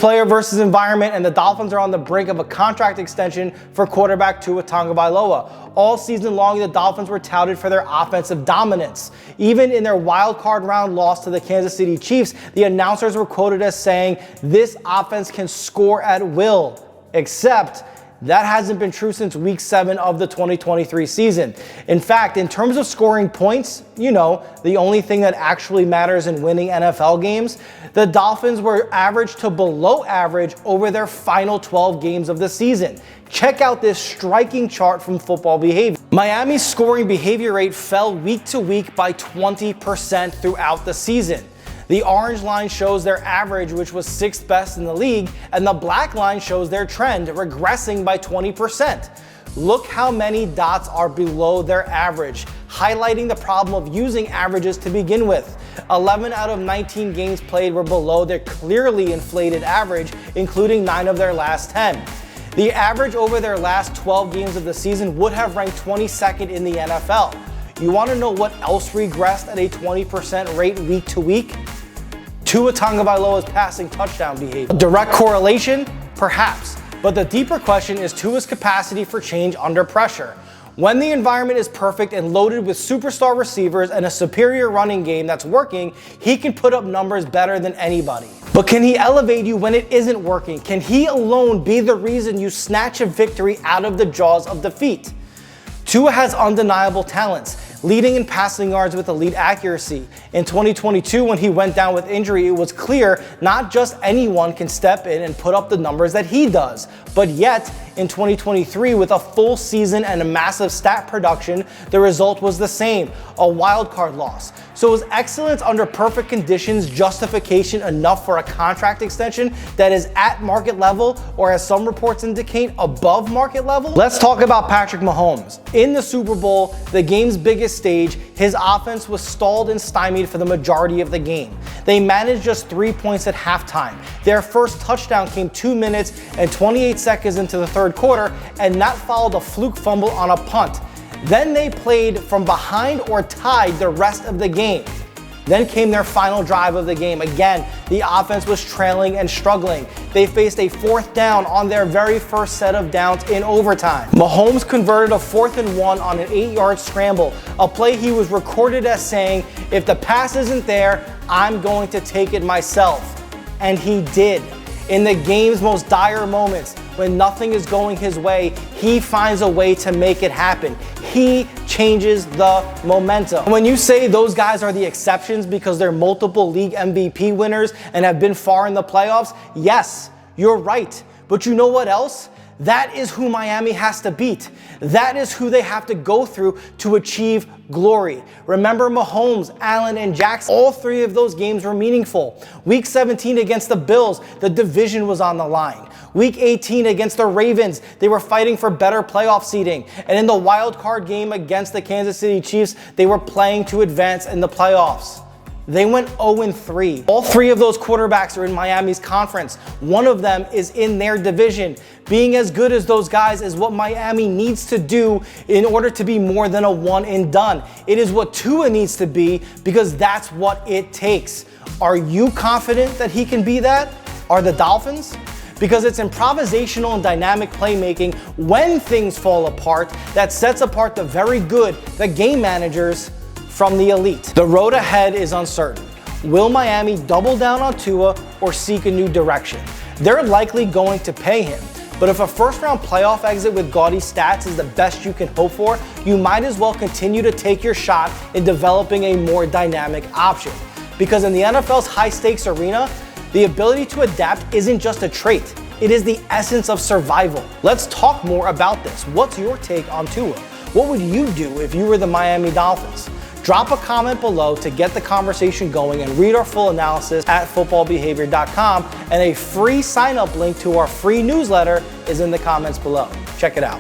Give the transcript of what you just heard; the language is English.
player versus environment, and the Dolphins are on the brink of a contract extension for quarterback Tua Tagovailoa. All season long, the Dolphins were touted for their offensive dominance. Even in their wild card round loss to the Kansas City Chiefs, the announcers were quoted as saying, "This offense can score at will," except that hasn't been true since week 7 of the 2023 season. In fact, in terms of scoring points, the only thing that actually matters in winning NFL games, the Dolphins were average to below average over their final 12 games of the season. Check out this striking chart from Football Behavior. Miami's scoring behavior rate fell week to week by 20% throughout the season. The orange line shows their average, which was 6th best in the league, and the black line shows their trend, regressing by 20%. Look how many dots are below their average, highlighting the problem of using averages to begin with. 11 out of 19 games played were below their clearly inflated average, including 9 of their last 10. The average over their last 12 games of the season would have ranked 22nd in the NFL. You want to know what else regressed at a 20% rate week to week? Tua Tagovailoa's passing touchdown behavior. A direct correlation? Perhaps. But the deeper question is Tua's capacity for change under pressure. When the environment is perfect and loaded with superstar receivers and a superior running game that's working, he can put up numbers better than anybody. But can he elevate you when it isn't working? Can he alone be the reason you snatch a victory out of the jaws of defeat? Tua has undeniable talents, leading in passing yards with elite accuracy. In 2022, when he went down with injury, it was clear not just anyone can step in and put up the numbers that he does. But yet, in 2023, with a full season and a massive stat production, the result was the same, a wild card loss. So is excellence under perfect conditions justification enough for a contract extension that is at market level, or as some reports indicate, above market level? Let's talk about Patrick Mahomes. In the Super Bowl, the game's biggest stage, his offense was stalled and stymied for the majority of the game. They managed just 3 points at halftime. Their first touchdown came 2 minutes and 28 seconds into the third quarter, and that followed a fluke fumble on a punt. Then they played from behind or tied the rest of the game. Then came their final drive of the game. Again, the offense was trailing and struggling. They faced a 4th down on their very first set of downs in overtime. Mahomes converted a 4th and 1 on an 8-yard scramble, a play he was recorded as saying, "If the pass isn't there, I'm going to take it myself." And he did. In the game's most dire moments, when nothing is going his way, he finds a way to make it happen. He changes the momentum. When you say those guys are the exceptions because they're multiple league MVP winners and have been far in the playoffs, yes, you're right. But you know what else? That is who Miami has to beat. That is who they have to go through to achieve glory. Remember Mahomes, Allen, and Jackson? All 3 of those games were meaningful. Week 17 against the Bills, the division was on the line. Week 18 against the Ravens, they were fighting for better playoff seeding. And in the wild card game against the Kansas City Chiefs, they were playing to advance in the playoffs. They went 0-3. All 3 of those quarterbacks are in Miami's conference. One of them is in their division. Being as good as those guys is what Miami needs to do in order to be more than a one and done. It is what Tua needs to be because that's what it takes. Are you confident that he can be that? Are the Dolphins? Because it's improvisational and dynamic playmaking when things fall apart that sets apart the very good, the game managers, from the elite. The road ahead is uncertain. Will Miami double down on Tua or seek a new direction? They're likely going to pay him, but if a first-round playoff exit with gaudy stats is the best you can hope for, you might as well continue to take your shot in developing a more dynamic option. Because in the NFL's high-stakes arena, the ability to adapt isn't just a trait, it is the essence of survival. Let's talk more about this. What's your take on Tua? What would you do if you were the Miami Dolphins? Drop a comment below to get the conversation going and read our full analysis at footballbehavior.com, and a free sign-up link to our free newsletter is in the comments below. Check it out.